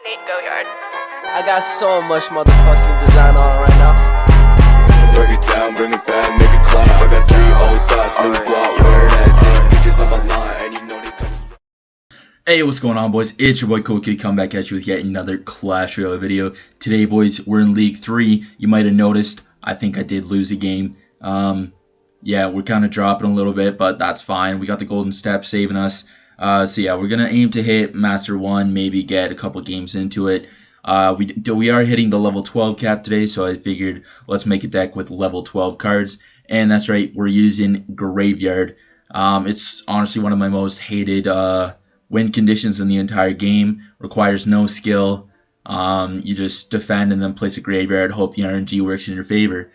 Nate, go yard. I got so much motherfucking design on right now. Break it down, bring it back, make it clap. I got 3 old thoughts, new guap, wear that thing. Bitches on my line, and you know they come. Hey, what's going on, boys? It's your boy Koki, come back at you with yet another Clash Royale video. Today, boys, we're in League 3. You might have noticed, I think I did lose a game. Yeah, we're kind of dropping a little bit, but that's fine. We got the golden step saving us. So yeah, we're going to aim to hit Master 1, maybe get a couple games into it. We are hitting the level 12 cap today, so I figured let's make a deck with level 12 cards. And that's right, we're using Graveyard. It's honestly one of my most hated win conditions in the entire game. Requires no skill. You just defend and then place a Graveyard, hope the RNG works in your favor.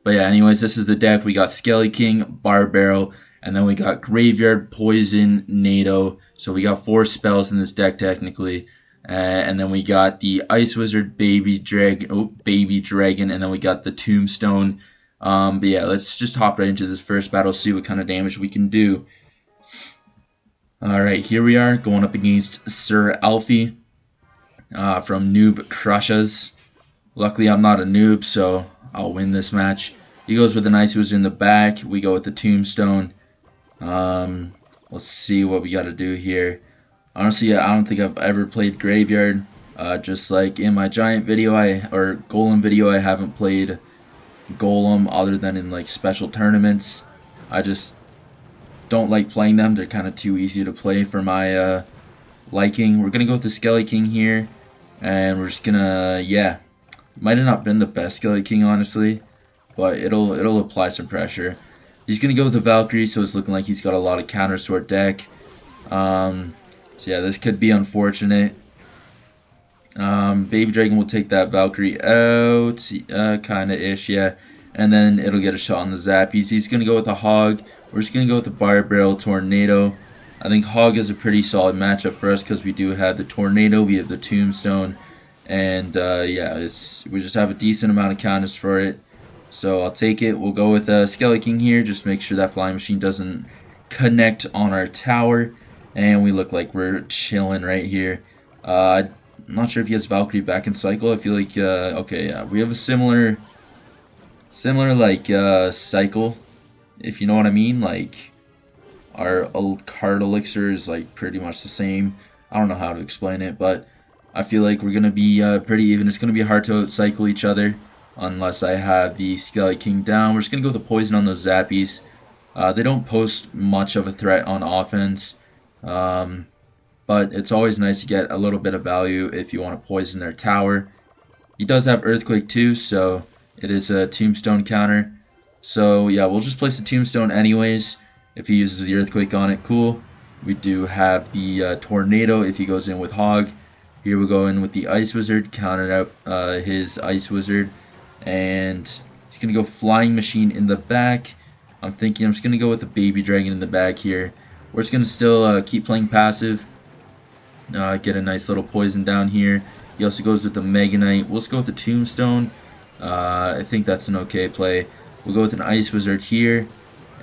But yeah, anyways, this is the deck. We got Skelly King, Barbaro, and then we got Graveyard, Poison, NATO. So we got 4 spells in this deck technically. And then we got the Ice Wizard, Baby Dragon, and then we got the Tombstone. But yeah, let's just hop right into this first battle, see what kind of damage we can do. Alright, here we are, going up against Sir Alfie from Noob Crushes. Luckily, I'm not a noob, so I'll win this match. He goes with an Ice Wizard in the back. We go with the Tombstone. Let's see what we got to do here. Honestly, I don't think I've ever played Graveyard. Just like in my Giant video, or Golem video, I haven't played Golem other than in like special tournaments. I just don't like playing them. They're kind of too easy to play for my liking. We're gonna go with the Skelly King here, and we're just gonna, yeah, might have not been the best Skelly King honestly, but it'll apply some pressure. He's gonna go with the Valkyrie, so it's looking like he's got a lot of counters to our deck. So yeah, this could be unfortunate. Baby Dragon will take that Valkyrie out, kinda-ish, yeah. And then it'll get a shot on the Zappies. He's going to go with a Hog. We're just going to go with the Barbaro Tornado. I think Hog is a pretty solid matchup for us because we do have the Tornado, we have the Tombstone, and yeah, we just have a decent amount of counters for it. So I'll take it. We'll go with Skelly King here, just make sure that Flying Machine doesn't connect on our tower. And we look like we're chilling right here. I'm not sure if he has Valkyrie back in cycle. I feel like, okay, yeah, we have a similar like cycle, if you know what I mean. Like our card elixir is like pretty much the same. I don't know how to explain it, but I feel like we're gonna be pretty even. It's gonna be hard to cycle each other unless I have the Skelly King down. We're just gonna go with the poison on those Zappies. They don't pose much of a threat on offense. But it's always nice to get a little bit of value if you want to poison their tower. He does have Earthquake too, so it is a Tombstone counter. So yeah, we'll just place the Tombstone anyways. If he uses the Earthquake on it, cool. We do have the Tornado if he goes in with Hog. Here we go in with the Ice Wizard, countered out his Ice Wizard. And he's going to go Flying Machine in the back. I'm thinking I'm just going to go with the Baby Dragon in the back here. We're just going to still keep playing passive. Get a nice little poison down here. He also goes with the Mega Knight. We'll just go with the Tombstone. I think that's an okay play. We'll go with an Ice Wizard here.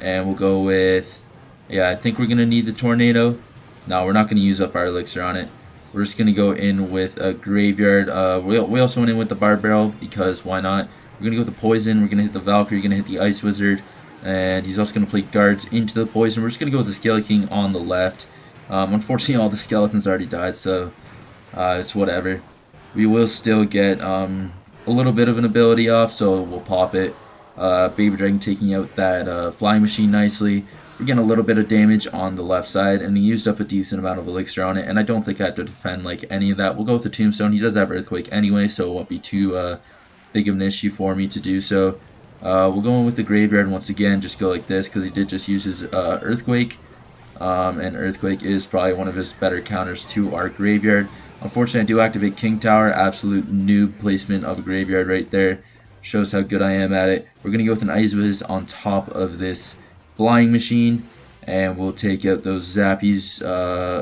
And we'll go with, yeah, I think we're going to need the Tornado. No, we're not going to use up our elixir on it. We're just going to go in with a Graveyard. We also went in with the Barbaro because why not? We're going to go with the Poison. We're going to hit the Valkyrie. We're going to hit the Ice Wizard. And he's also going to play guards into the poison. We're just going to go with the Skelly King on the left. Unfortunately, all the skeletons already died, so it's whatever. We will still get a little bit of an ability off, so we'll pop it. Baby Dragon taking out that Flying Machine nicely. We're getting a little bit of damage on the left side, and he used up a decent amount of elixir on it, and I don't think I have to defend like any of that. We'll go with the Tombstone. He does have Earthquake anyway, so it won't be too big of an issue for me to do so. We'll go in with the Graveyard once again, just go like this, because he did just use his Earthquake. And Earthquake is probably one of his better counters to our Graveyard. Unfortunately, I do activate King Tower. Absolute noob placement of a Graveyard right there. Shows how good I am at it. We're going to go with an Ice Wiz on top of this Flying Machine. And we'll take out those Zappies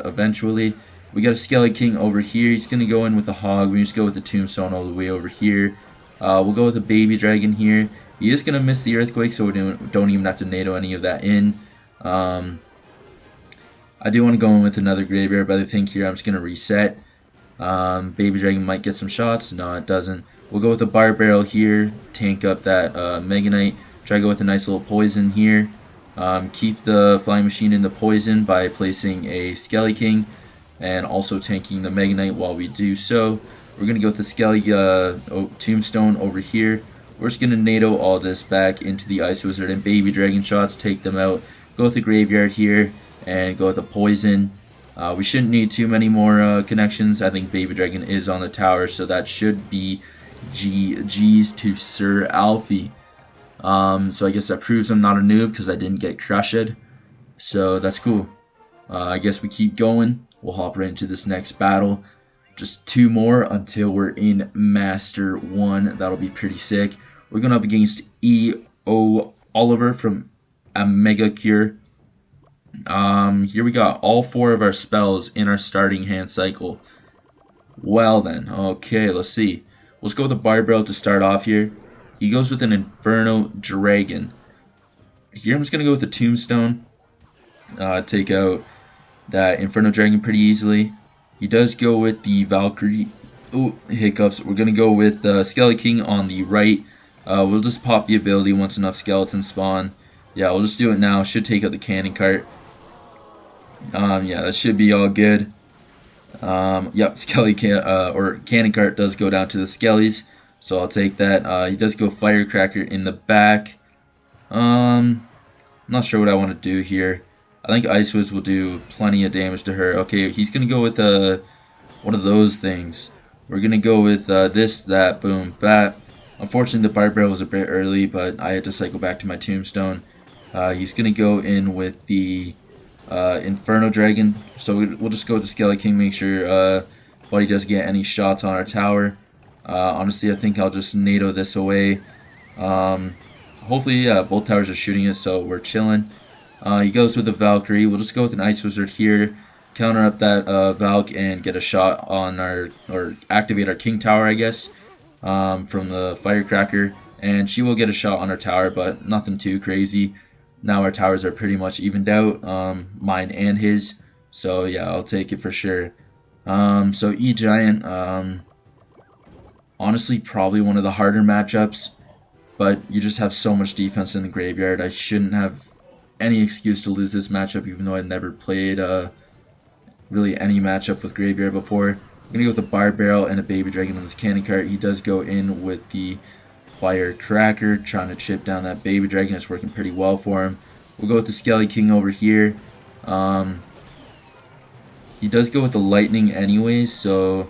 eventually. We got a Skelly King over here. He's going to go in with the Hog. We just go with the Tombstone all the way over here. We'll go with a Baby Dragon here. He is going to miss the Earthquake, so we don't even have to NATO any of that in. I do want to go in with another Graveyard, but I think here I'm just going to reset. Baby Dragon might get some shots. No, it doesn't. We'll go with a Bar Barrel here. Tank up that Mega Knight. Try to go with a nice little poison here. Keep the Flying Machine in the poison by placing a Skelly King and also tanking the Mega Knight while we do so. We're going to go with the Skelly Tombstone over here. We're just going to NATO all this back into the Ice Wizard and Baby Dragon shots, take them out. Go with the Graveyard here and go with the poison. We shouldn't need too many more connections. I think Baby Dragon is on the tower, so that should be GG's to Sir Alfie. So I guess that proves I'm not a noob because I didn't get crushed. So that's cool. I guess we keep going. We'll hop right into this next battle. Just 2 more until we're in Master 1. That'll be pretty sick. We're going up against E.O. Oliver from Mega Cure. Here we got all 4 of our spells in our starting hand cycle. Well then, okay, let's see. Let's go with the Barbell to start off here. He goes with an Inferno Dragon. Here I'm just going to go with the Tombstone. Take out that Inferno Dragon pretty easily. He does go with the Valkyrie. Oh, hiccups. We're going to go with the Skelly King on the right. We'll just pop the ability once enough skeletons spawn. Yeah, we'll just do it now. Should take out the Cannon Cart. Yeah, that should be all good. Yep, Cannon Cart does go down to the Skellies, so I'll take that. He does go Firecracker in the back. I'm not sure what I want to do here. I think Ice Wiz will do plenty of damage to her. Okay, he's gonna go with one of those things. We're gonna go with this, that, boom, bat. Unfortunately, the Barbell was a bit early, but I had to cycle back to my Tombstone. He's gonna go in with the Inferno Dragon, so we'll just go with the Skelly King, make sure Buddy doesn't get any shots on our tower. Honestly, I think I'll just NATO this away. Hopefully, both towers are shooting it, so we're chilling. He goes with the Valkyrie. We'll just go with an Ice Wizard here, counter up that Valk, and get a shot on or activate our King Tower, I guess, from the Firecracker. And she will get a shot on our tower, but nothing too crazy. Now our towers are pretty much evened out, mine and his. So yeah, I'll take it for sure. So E-Giant, honestly, probably one of the harder matchups, but you just have so much defense in the graveyard. I shouldn't have any excuse to lose this matchup, even though I'd never played really any matchup with graveyard before. I'm gonna go with the Bar Barrel and a Baby Dragon on this Cannon Cart. He does go in with the Firecracker, trying to chip down that Baby Dragon. It's working pretty well for him. We'll go with the Skelly King over here. He does go with the Lightning anyways, so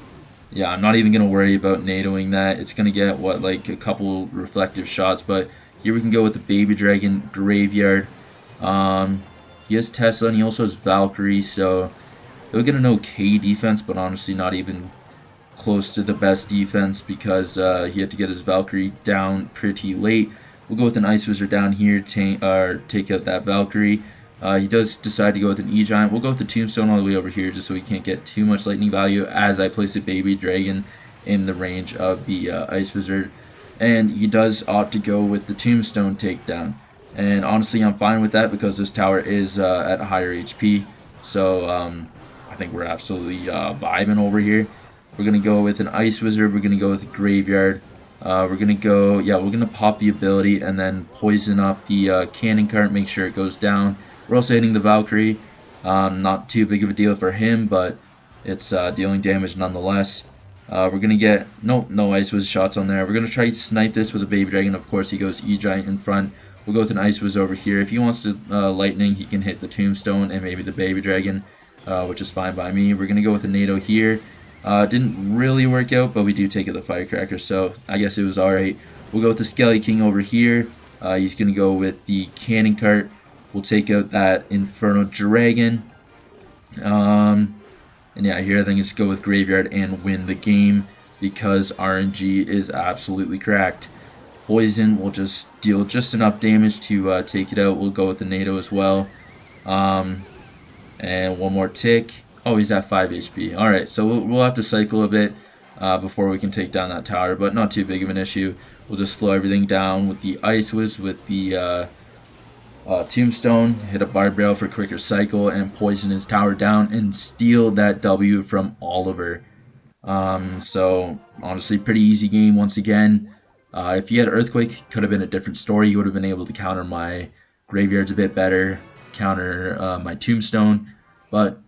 yeah, I'm not even going to worry about NATOing that. It's going to get, what, like a couple reflective shots, but here we can go with the Baby Dragon Graveyard. He has Tesla, and he also has Valkyrie, so he'll get an okay defense, but honestly not even close to the best defense because he had to get his Valkyrie down pretty late. We'll go with an Ice Wizard down here, take out that Valkyrie. He does decide to go with an E-Giant. We'll go with the Tombstone all the way over here just so he can't get too much lightning value as I place a Baby Dragon in the range of the Ice Wizard. And he does opt to go with the Tombstone takedown. And honestly, I'm fine with that because this tower is at a higher HP. So I think we're absolutely vibing over here. We're going to go with an Ice Wizard. We're going to go with a Graveyard. We're going to go, yeah, we're going to pop the ability and then poison up the Cannon Cart, make sure it goes down. We're also hitting the Valkyrie. Not too big of a deal for him, but it's dealing damage nonetheless. We're going to get, no Ice Wiz shots on there. We're going to try to snipe this with a Baby Dragon. Of course, he goes E-Giant in front. We'll go with an Ice Wiz over here. If he wants to Lightning, he can hit the Tombstone and maybe the Baby Dragon, which is fine by me. We're going to go with a NATO here. Didn't really work out, but we do take out the Firecracker, so I guess it was alright. We'll go with the Skelly King over here. He's going to go with the Cannon Cart. We'll take out that Inferno Dragon. And yeah, here I think it's go with Graveyard and win the game because RNG is absolutely cracked. Poison will just deal just enough damage to take it out. We'll go with the NATO as well. And one more tick. Oh, he's at 5 HP. Alright, so we'll have to cycle a bit before we can take down that tower, but not too big of an issue. We'll just slow everything down with the Ice Wiz, with the Tombstone, hit a Bar Barrel for quicker cycle, and poison his tower down and steal that W from Oliver. So honestly, pretty easy game once again. If he had Earthquake, could have been a different story. He would have been able to counter my graveyards a bit better, counter my Tombstone, but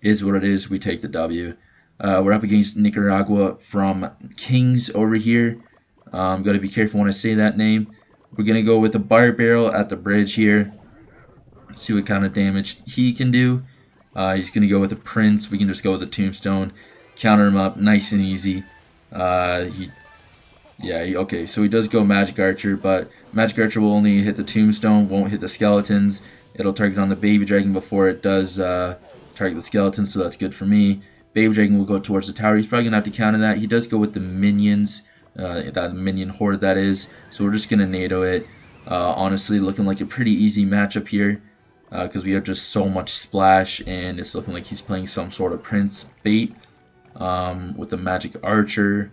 is what it is. We take the W. We're up against Nicaragua from Kings over here. Got to be careful when I say that name. We're gonna go with a Bar Barrel at the bridge here. See what kind of damage he can do. He's gonna go with a Prince. We can just go with a Tombstone, counter him up, nice and easy. Okay, so he does go Magic Archer, but Magic Archer will only hit the Tombstone, won't hit the skeletons. It'll target on the Baby Dragon before it does target the skeletons, so that's good for me. Baby Dragon will go towards the tower. He's probably going to have to counter that. He does go with the minions, that minion horde that is, so we're just going to NATO it. Honestly, looking like a pretty easy matchup here, because we have just so much splash, and it's looking like he's playing some sort of Prince bait with the Magic Archer.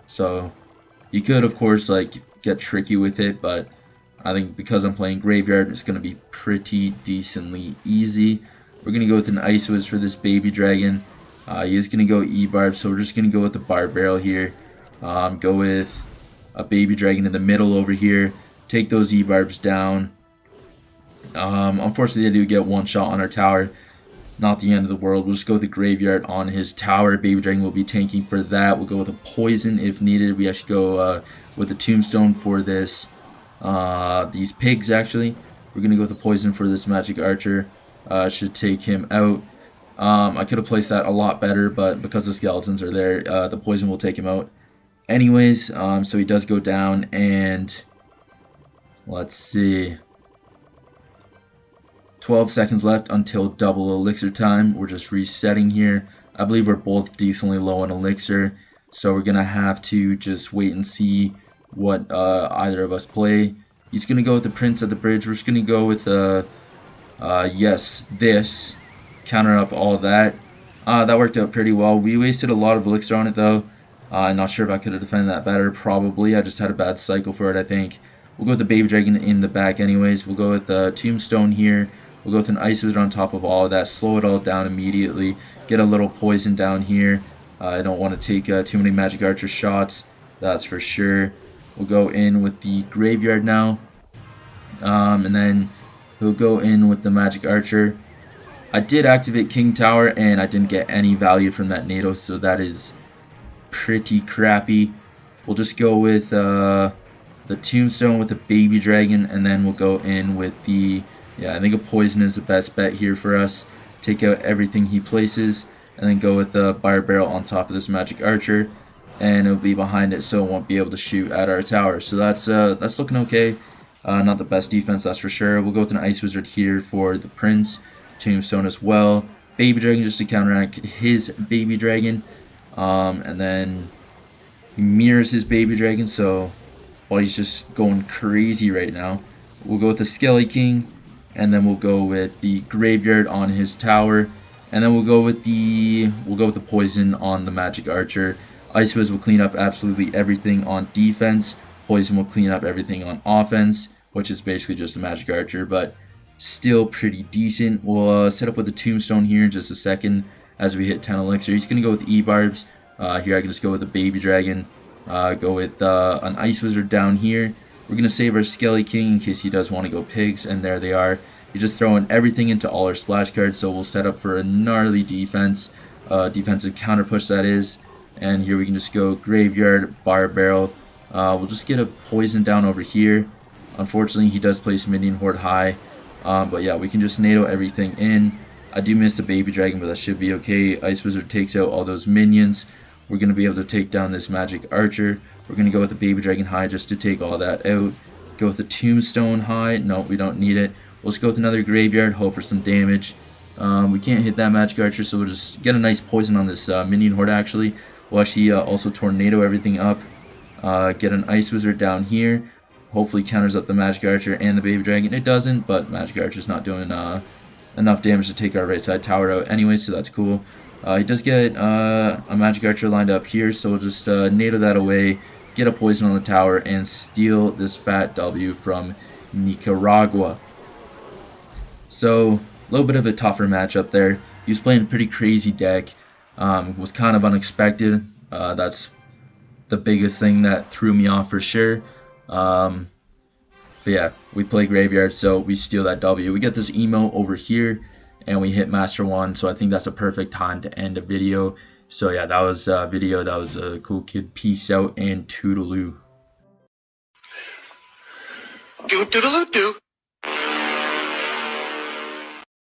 So you could, of course, like get tricky with it, but I think because I'm playing Graveyard, it's going to be pretty decently easy. We're going to go with an Ice Wiz for this Baby Dragon. He is going to go E-Barb, so we're just going to go with the Bar Barrel here. Go with a Baby Dragon in the middle over here. Take those E-Barbs down. Unfortunately, they do get one shot on our tower. Not the end of the world. We'll just go with the Graveyard on his tower. Baby Dragon will be tanking for that. We'll go with a Poison if needed. We actually go with the Tombstone for this. These pigs, actually. We're going to go with the Poison for this Magic Archer. Should take him out. I could have placed that a lot better, but because the skeletons are there, the Poison will take him out. Anyways, so he does go down, and let's see. 12 seconds left until double elixir time. We're just resetting here. I believe we're both decently low on elixir, so we're going to have to just wait and see what either of us play. He's going to go with the Prince at the bridge. We're just going to go with this. Counter up all that. That worked out pretty well. We wasted a lot of elixir on it, though. I'm not sure if I could have defended that better. Probably. I just had a bad cycle for it, I think. We'll go with the Baby Dragon in the back anyways. We'll go with the Tombstone here. We'll go with an Ice Wizard on top of all of that. Slow it all down immediately. Get a little poison down here. I don't want to take too many Magic Archer shots. That's for sure. We'll go in with the Graveyard now. And then we'll go in with the Magic Archer. I did activate King Tower, and I didn't get any value from that NATO, so that is pretty crappy. We'll just go with the Tombstone with the Baby Dragon, and then we'll go in with the... Yeah, I think a Poison is the best bet here for us. Take out everything he places, and then go with the Bar Barrel on top of this Magic Archer, and it'll be behind it, so it won't be able to shoot at our tower. So that's looking okay. Not the best defense, that's for sure. We'll go with an Ice Wizard here for the Prince. Tombstone as well. Baby Dragon just to counteract his Baby Dragon. And then he mirrors his Baby Dragon, so while he's just going crazy right now. We'll go with the Skelly King, and then we'll go with the Graveyard on his tower, and then we'll go with the Poison on the Magic Archer. Ice Wiz will clean up absolutely everything on defense. Poison will clean up everything on offense, which is basically just a Magic Archer, but still pretty decent. We'll set up with the Tombstone here in just a second as we hit 10 elixir. He's going to go with E-Barbs. Here I can just go with the Baby Dragon. Go with an Ice Wizard down here. We're going to save our Skelly King in case he does want to go pigs, and there they are. He's just throwing everything into all our splash cards, so we'll set up for a gnarly defense. Defensive counter push, that is. And here we can just go Graveyard, Bar Barrel. We'll just get a Poison down over here. Unfortunately, he does place Minion Horde high. But yeah, we can just NATO everything in. I do miss the Baby Dragon, but that should be okay. Ice Wizard takes out all those minions. We're going to be able to take down this Magic Archer. We're going to go with the Baby Dragon high just to take all that out. Go with the Tombstone high. No, we don't need it. We'll just go with another Graveyard, hope for some damage. We can't hit that Magic Archer, so we'll just get a nice Poison on this Minion Horde, actually. We'll actually also Tornado everything up. Get an Ice Wizard down here. Hopefully counters up the Magic Archer and the Baby Dragon. It doesn't, but Magic Archer's not doing enough damage to take our right side tower out anyway, so that's cool. He does get a Magic Archer lined up here, so we'll just NATO that away, get a Poison on the tower, and steal this fat W from Nicaragua. So, a little bit of a tougher matchup there. He was playing a pretty crazy deck. Was kind of unexpected. That's the biggest thing that threw me off for sure. But yeah, we play Graveyard, so we steal that W. We get this emo over here, and we hit Master 1, so I think that's a perfect time to end a video. So yeah, that was a video. That was a cool kid. Peace out and toodaloo. Do doodaloo do.